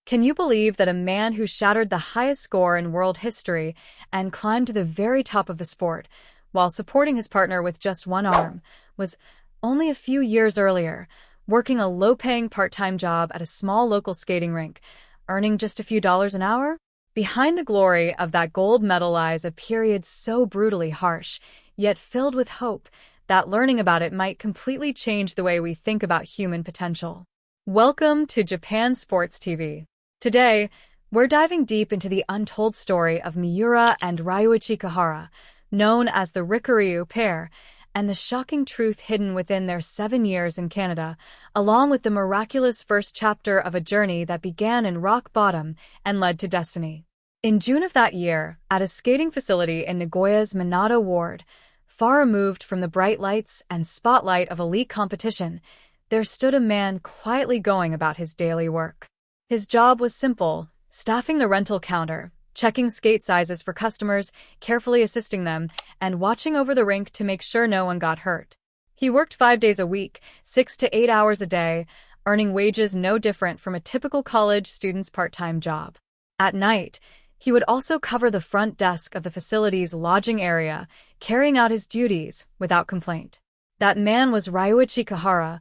Can you believe that a man who shattered the highest score in world history and climbed to the very top of the sport, while supporting his partner with just one arm, was only a few years earlier working a low-paying part-time job at a small local skating rink, earning just a few dollars an hour? Behind the glory of that gold medal lies a period so brutally harsh, yet filled with hope, that learning about it might completely change the way we think about human potential. Welcome to Japan Sports TV. Today, we're diving deep into the untold story of Miura and Ryuichi Kihara, known as the Riku pair, and the shocking truth hidden within their 7 years in Canada, along with the miraculous first chapter of a journey that began in rock bottom and led to destiny. In June of that year, at a skating facility in Nagoya's Minato Ward, far removed from the bright lights and spotlight of elite competition, there stood a man quietly going about his daily work. His job was simple: staffing the rental counter, checking skate sizes for customers, carefully assisting them, and watching over the rink to make sure no one got hurt. He worked 5 days a week, 6 to 8 hours a day, earning wages no different from a typical college student's part-time job. At night, he would also cover the front desk of the facility's lodging area, carrying out his duties without complaint. That man was Ryuichi Kihara,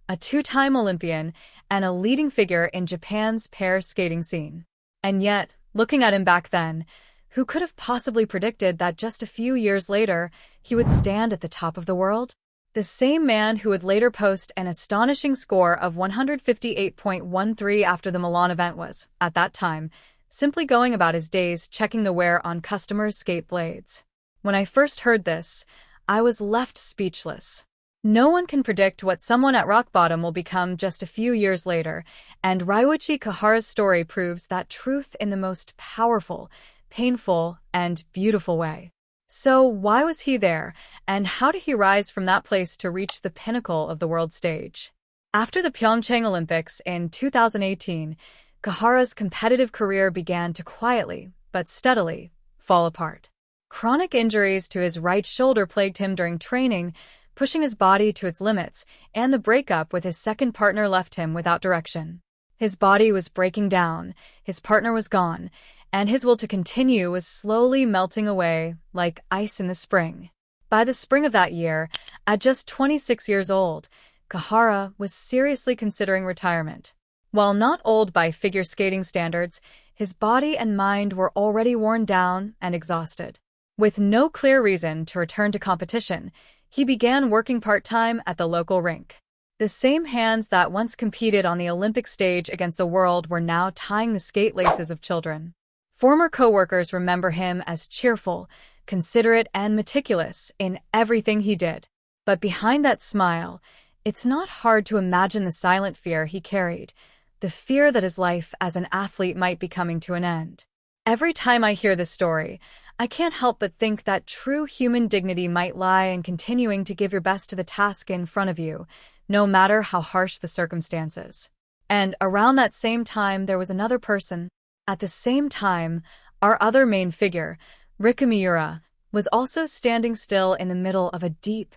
a 2-time Olympian and a leading figure in Japan's pair skating scene. And yet, looking at him back then, who could have possibly predicted that just a few years later, he would stand at the top of the world? The same man who would later post an astonishing score of 158.13 after the Milan event was, at that time, simply going about his days checking the wear on customers' skate blades. When I first heard this, I was left speechless. No one can predict what someone at rock bottom will become just a few years later, and Ryuichi Kihara's story proves that truth in the most powerful, painful, and beautiful way. So why was he there, and how did he rise from that place to reach the pinnacle of the world stage? After the Pyeongchang Olympics in 2018, Kihara's competitive career began to quietly, but steadily, fall apart. Chronic injuries to his right shoulder plagued him during training, pushing his body to its limits, and the breakup with his second partner left him without direction. His body was breaking down, his partner was gone, and his will to continue was slowly melting away like ice in the spring. By the spring of that year, at just 26 years old, Kihara was seriously considering retirement. While not old by figure skating standards, his body and mind were already worn down and exhausted. With no clear reason to return to competition, he began working part-time at the local rink. The same hands that once competed on the Olympic stage against the world were now tying the skate laces of children. Former co-workers remember him as cheerful, considerate, and meticulous in everything he did. But behind that smile, it's not hard to imagine the silent fear he carried, the fear that his life as an athlete might be coming to an end. Every time I hear this story, I can't help but think that true human dignity might lie in continuing to give your best to the task in front of you, no matter how harsh the circumstances. And around that same time, there was another person. At the same time, our other main figure, Riku Miura, was also standing still in the middle of a deep,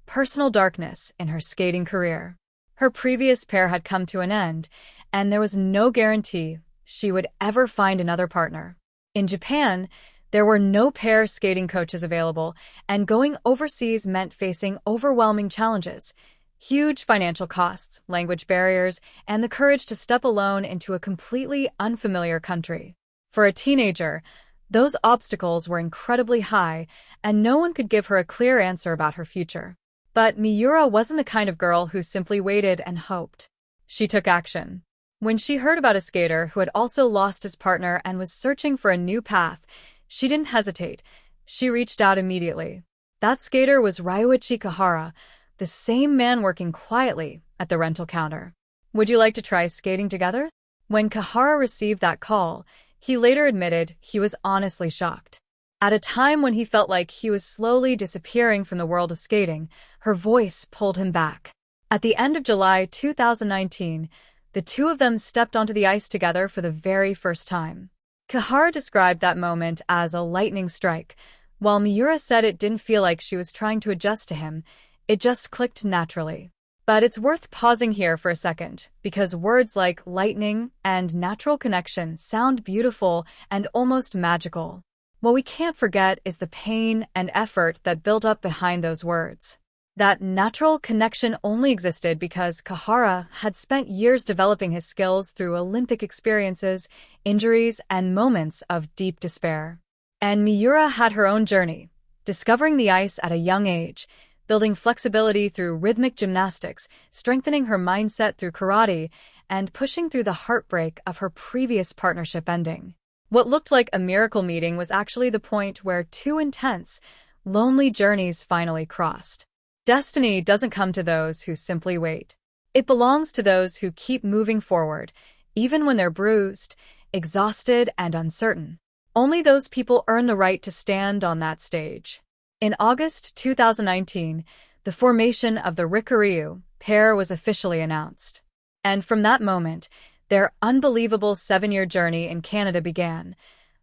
personal darkness in her skating career. Her previous pair had come to an end, and there was no guarantee she would ever find another partner. In Japan, there were no pair skating coaches available, and going overseas meant facing overwhelming challenges, huge financial costs, language barriers, and the courage to step alone into a completely unfamiliar country. For a teenager, those obstacles were incredibly high, and no one could give her a clear answer about her future. But Miura wasn't the kind of girl who simply waited and hoped. She took action. When she heard about a skater who had also lost his partner and was searching for a new path, she didn't hesitate. She reached out immediately. That skater was Ryuichi Kihara, the same man working quietly at the rental counter. Would you like to try skating together? When Kihara received that call, he later admitted he was honestly shocked. At a time when he felt like he was slowly disappearing from the world of skating, her voice pulled him back. At the end of July 2019, the two of them stepped onto the ice together for the very first time. Kihara described that moment as a lightning strike, while Miura said it didn't feel like she was trying to adjust to him, it just clicked naturally. But it's worth pausing here for a second, because words like lightning and natural connection sound beautiful and almost magical. What we can't forget is the pain and effort that built up behind those words. That natural connection only existed because Kihara had spent years developing his skills through Olympic experiences, injuries, and moments of deep despair. And Miura had her own journey, discovering the ice at a young age, building flexibility through rhythmic gymnastics, strengthening her mindset through karate, and pushing through the heartbreak of her previous partnership ending. What looked like a miracle meeting was actually the point where two intense, lonely journeys finally crossed. Destiny doesn't come to those who simply wait. It belongs to those who keep moving forward, even when they're bruised, exhausted, and uncertain. Only those people earn the right to stand on that stage. In August 2019, the formation of the Riku Ryu pair was officially announced. And from that moment, their unbelievable 7-year journey in Canada began.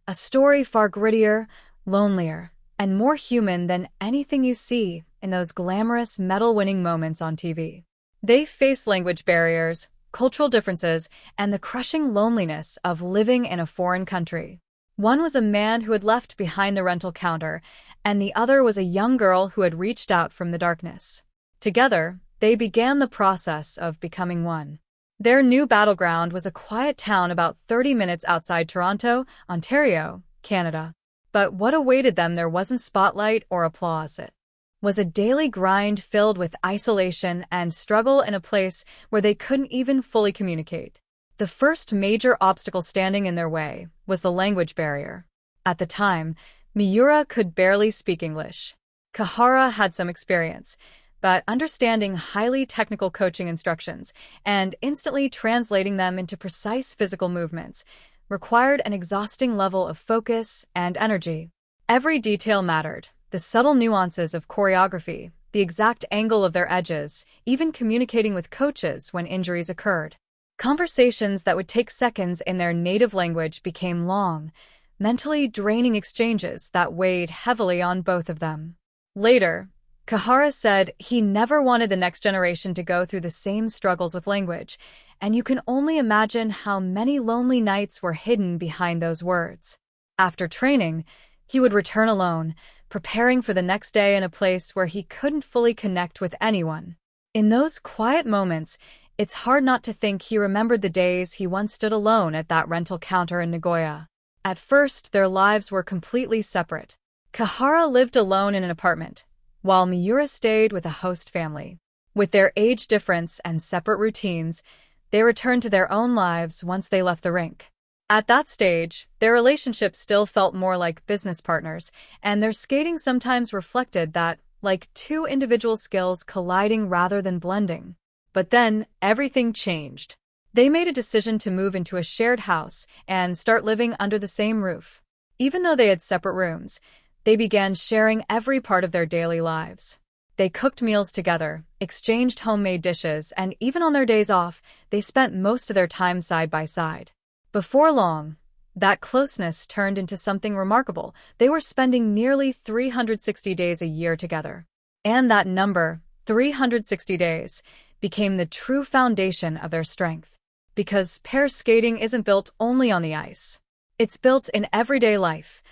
A story far grittier, lonelier, and more human than anything you see in those glamorous medal-winning moments on TV. They faced language barriers, cultural differences, and the crushing loneliness of living in a foreign country. One was a man who had left behind the rental counter, and the other was a young girl who had reached out from the darkness. Together, they began the process of becoming one. Their new battleground was a quiet town about 30 minutes outside Toronto, Ontario, Canada. But what awaited them there wasn't spotlight or applause. It was a daily grind filled with isolation and struggle in a place where they couldn't even fully communicate. The first major obstacle standing in their way was the language barrier. At the time, Miura could barely speak English. Kihara had some experience, but understanding highly technical coaching instructions and instantly translating them into precise physical movements required an exhausting level of focus and energy. Every detail mattered, the subtle nuances of choreography, the exact angle of their edges, even communicating with coaches when injuries occurred. Conversations that would take seconds in their native language became long, mentally draining exchanges that weighed heavily on both of them. Later, Kihara said he never wanted the next generation to go through the same struggles with language, and you can only imagine how many lonely nights were hidden behind those words. After training, he would return alone, preparing for the next day in a place where he couldn't fully connect with anyone. In those quiet moments, it's hard not to think he remembered the days he once stood alone at that rental counter in Nagoya. At first, their lives were completely separate. Kihara lived alone in an apartment, while Miura stayed with a host family. With their age difference and separate routines, they returned to their own lives once they left the rink. At that stage, their relationship still felt more like business partners, and their skating sometimes reflected that, like two individual skills colliding rather than blending. But then, everything changed. They made a decision to move into a shared house and start living under the same roof. Even though they had separate rooms, they began sharing every part of their daily lives. They cooked meals together, exchanged homemade dishes, and even on their days off, they spent most of their time side by side. Before long, that closeness turned into something remarkable. They were spending nearly 360 days a year together. And that number, 360 days, became the true foundation of their strength. Because pair skating isn't built only on the ice. It's built in everyday life.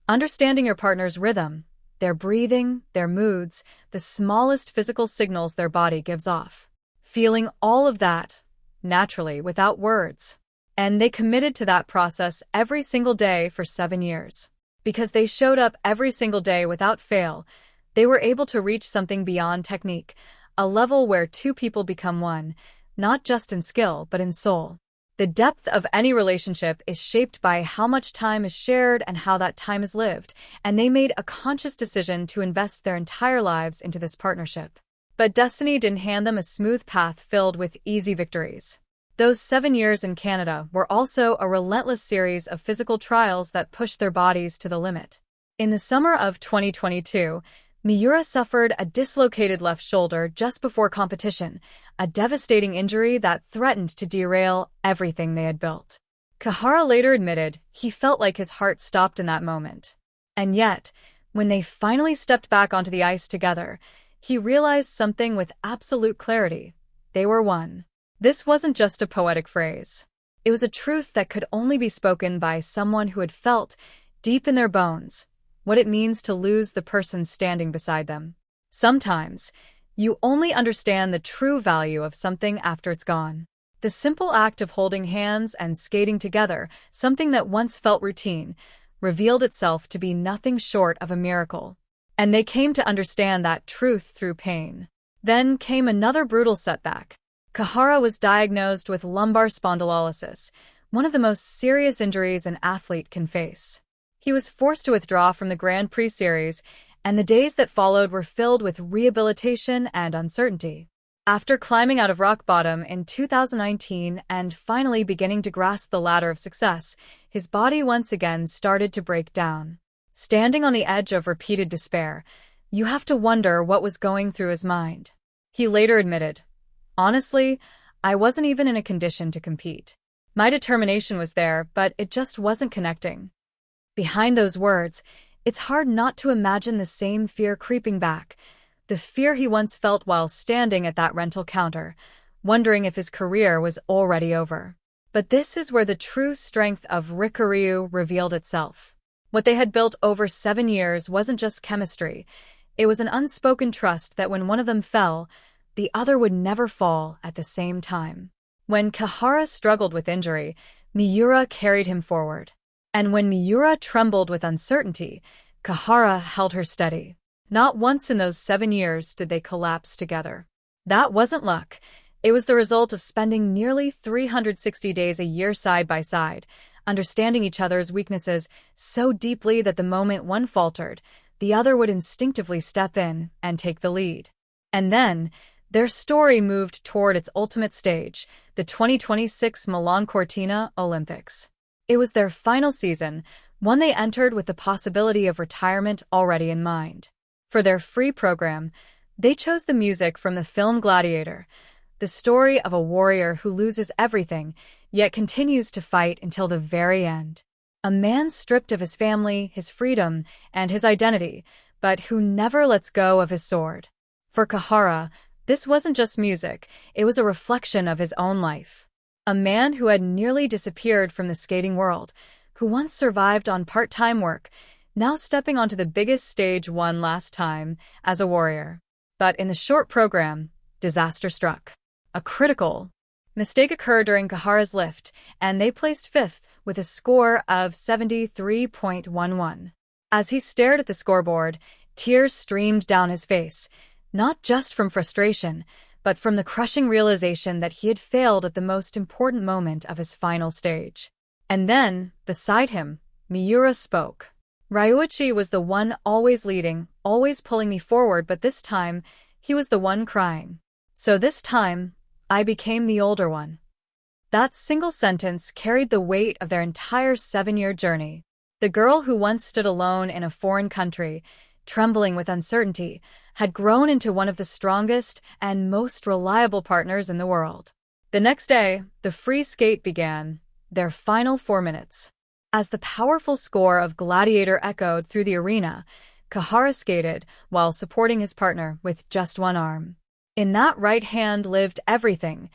Understanding your partner's rhythm, their breathing, their moods, the smallest physical signals their body gives off. Feeling all of that, naturally, without words. And they committed to that process every single day for 7 years. Because they showed up every single day without fail, they were able to reach something beyond technique, a level where two people become one, not just in skill, but in soul. The depth of any relationship is shaped by how much time is shared and how that time is lived, and they made a conscious decision to invest their entire lives into this partnership. But destiny didn't hand them a smooth path filled with easy victories. Those 7 years in Canada were also a relentless series of physical trials that pushed their bodies to the limit. In the summer of 2022, Miura suffered a dislocated left shoulder just before competition, a devastating injury that threatened to derail everything they had built. Kihara later admitted he felt like his heart stopped in that moment. And yet, when they finally stepped back onto the ice together, he realized something with absolute clarity. they were one. This wasn't just a poetic phrase. It was a truth that could only be spoken by someone who had felt, deep in their bones, what it means to lose the person standing beside them. Sometimes, you only understand the true value of something after it's gone. The simple act of holding hands and skating together, something that once felt routine, revealed itself to be nothing short of a miracle. And they came to understand that truth through pain. Then came another brutal setback. Kihara was diagnosed with lumbar spondylolysis, one of the most serious injuries an athlete can face. He was forced to withdraw from the Grand Prix series, and the days that followed were filled with rehabilitation and uncertainty. After climbing out of rock bottom in 2019 and finally beginning to grasp the ladder of success, his body once again started to break down. Standing on the edge of repeated despair, you have to wonder what was going through his mind. He later admitted, "Honestly, I wasn't even in a condition to compete. My determination was there, but it just wasn't connecting." Behind those words, it's hard not to imagine the same fear creeping back, the fear he once felt while standing at that rental counter, wondering if his career was already over. But this is where the true strength of Riku revealed itself. What they had built over 7 years wasn't just chemistry. It was an unspoken trust that when one of them fell, the other would never fall at the same time. When Kihara struggled with injury, Miura carried him forward. And when Miura trembled with uncertainty, Kihara held her steady. Not once in those 7 years did they collapse together. That wasn't luck. It was the result of spending nearly 360 days a year side by side, understanding each other's weaknesses so deeply that the moment one faltered, the other would instinctively step in and take the lead. And then, their story moved toward its ultimate stage, the 2026 Milan Cortina Olympics. It was their final season, one they entered with the possibility of retirement already in mind. For their free program, they chose the music from the film Gladiator, the story of a warrior who loses everything, yet continues to fight until the very end. A man stripped of his family, his freedom, and his identity, but who never lets go of his sword. For Kihara, this wasn't just music, it was a reflection of his own life. A man who had nearly disappeared from the skating world, who once survived on part-time work, now stepping onto the biggest stage one last time as a warrior. But in the short program, disaster struck. A critical mistake occurred during Kihara's lift, and they placed 5th with a score of 73.11. As he stared at the scoreboard, tears streamed down his face, not just from frustration, but from the crushing realization that he had failed at the most important moment of his final stage. And then, beside him, Miura spoke. "Ryuichi was the one always leading, always pulling me forward, but this time, he was the one crying. So this time, I became the older one." That single sentence carried the weight of their entire 7-year journey. The girl who once stood alone in a foreign country, trembling with uncertainty, had grown into one of the strongest and most reliable partners in the world. The next day, the free skate began, their final 4 minutes. As the powerful score of Gladiator echoed through the arena, Kihara skated while supporting his partner with just one arm. In that right hand lived everything: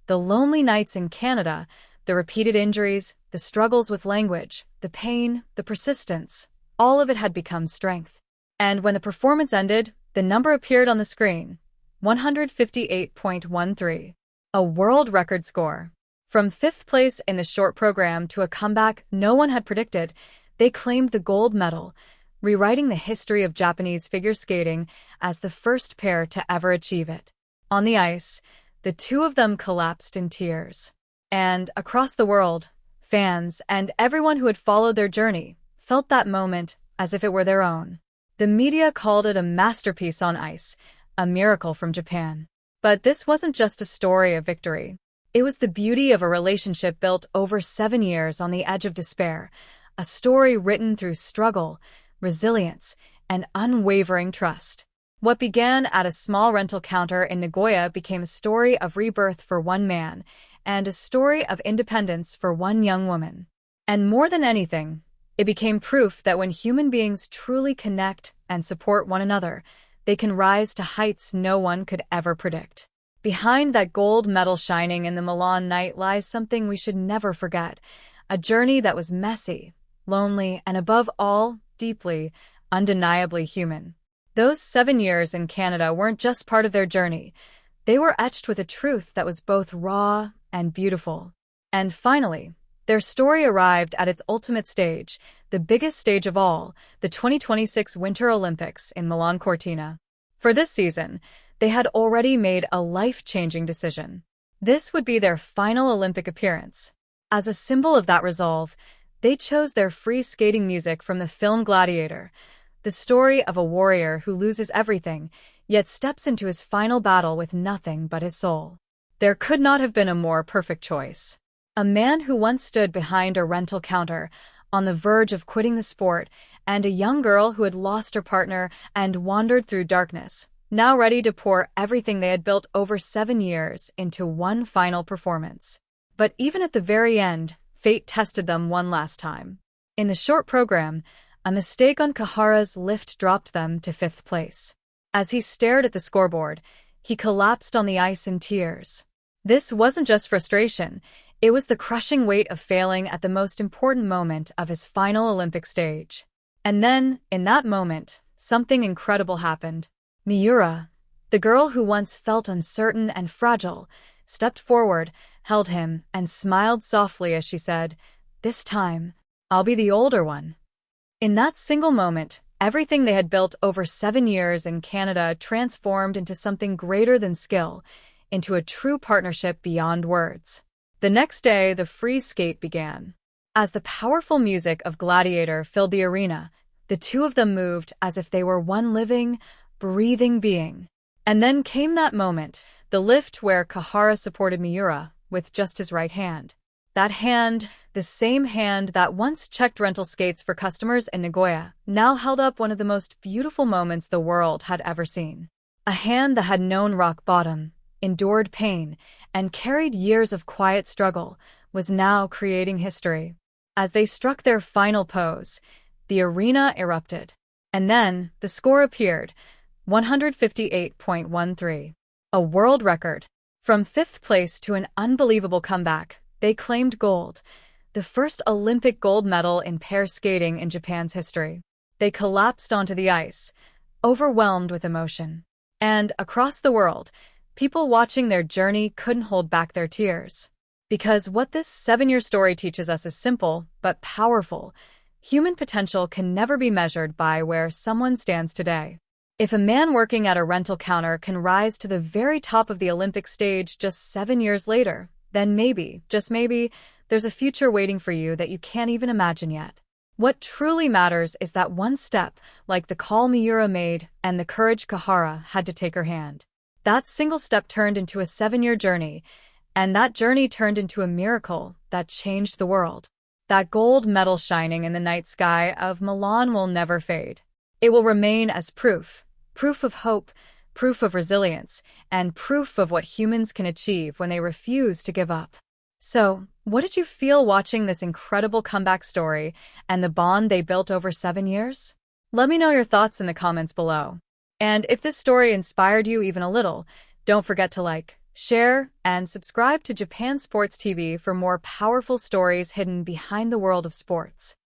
the lonely nights in Canada, the repeated injuries, the struggles with language, the pain, the persistence. All of it had become strength. And when the performance ended, the number appeared on the screen: 158.13. A world record score. From 5th place in the short program to a comeback no one had predicted, they claimed the gold medal, rewriting the history of Japanese figure skating as the first pair to ever achieve it. On the ice, the two of them collapsed in tears. And across the world, fans and everyone who had followed their journey felt that moment as if it were their own. The media called it a masterpiece on ice, a miracle from Japan. But this wasn't just a story of victory. It was the beauty of a relationship built over 7 years on the edge of despair, a story written through struggle, resilience, and unwavering trust. What began at a small rental counter in Nagoya became a story of rebirth for one man, and a story of independence for one young woman. And more than anything, it became proof that when human beings truly connect and support one another, they can rise to heights no one could ever predict. Behind that gold medal shining in the Milan night lies something we should never forget, a journey that was messy, lonely, and above all, deeply, undeniably human. Those 7 years in Canada weren't just part of their journey. They were etched with a truth that was both raw and beautiful. And finally, their story arrived at its ultimate stage, the biggest stage of all, the 2026 Winter Olympics in Milan Cortina. For this season, they had already made a life-changing decision. This would be their final Olympic appearance. As a symbol of that resolve, they chose their free skating music from the film Gladiator, the story of a warrior who loses everything, yet steps into his final battle with nothing but his soul. There could not have been a more perfect choice. A man who once stood behind a rental counter, on the verge of quitting the sport, and a young girl who had lost her partner and wandered through darkness, now ready to pour everything they had built over 7 years into one final performance. But even at the very end, fate tested them one last time. In the short program, a mistake on Kihara's lift dropped them to 5th place. As he stared at the scoreboard, he collapsed on the ice in tears. This wasn't just frustration, it was the crushing weight of failing at the most important moment of his final Olympic stage. And then, in that moment, something incredible happened. Miura, the girl who once felt uncertain and fragile, stepped forward, held him, and smiled softly as she said, "This time, I'll be the older one." In that single moment, everything they had built over 7 years in Canada transformed into something greater than skill, into a true partnership beyond words. The next day, the free skate began. As the powerful music of Gladiator filled the arena, the two of them moved as if they were one living, breathing being. And then came that moment, the lift where Kihara supported Miura with just his right hand. That hand, the same hand that once checked rental skates for customers in Nagoya, now held up one of the most beautiful moments the world had ever seen. A hand that had known rock bottom, endured pain, and carried years of quiet struggle, was now creating history. As they struck their final pose, the arena erupted. And then, the score appeared, 158.13. A world record. From 5th place to an unbelievable comeback, they claimed gold, the first Olympic gold medal in pair skating in Japan's history. They collapsed onto the ice, overwhelmed with emotion. And, across the world, people watching their journey couldn't hold back their tears. Because what this 7-year story teaches us is simple, but powerful. Human potential can never be measured by where someone stands today. If a man working at a rental counter can rise to the very top of the Olympic stage just 7 years later, then maybe, just maybe, there's a future waiting for you that you can't even imagine yet. What truly matters is that one step, like the call Miura made and the courage Kihara had to take her hand. That single step turned into a 7-year journey, and that journey turned into a miracle that changed the world. That gold medal shining in the night sky of Milan will never fade. It will remain as proof of hope, proof of resilience, and proof of what humans can achieve when they refuse to give up. So, what did you feel watching this incredible comeback story and the bond they built over 7 years? Let me know your thoughts in the comments below. And if this story inspired you even a little, don't forget to like, share, and subscribe to Japan Sports TV for more powerful stories hidden behind the world of sports.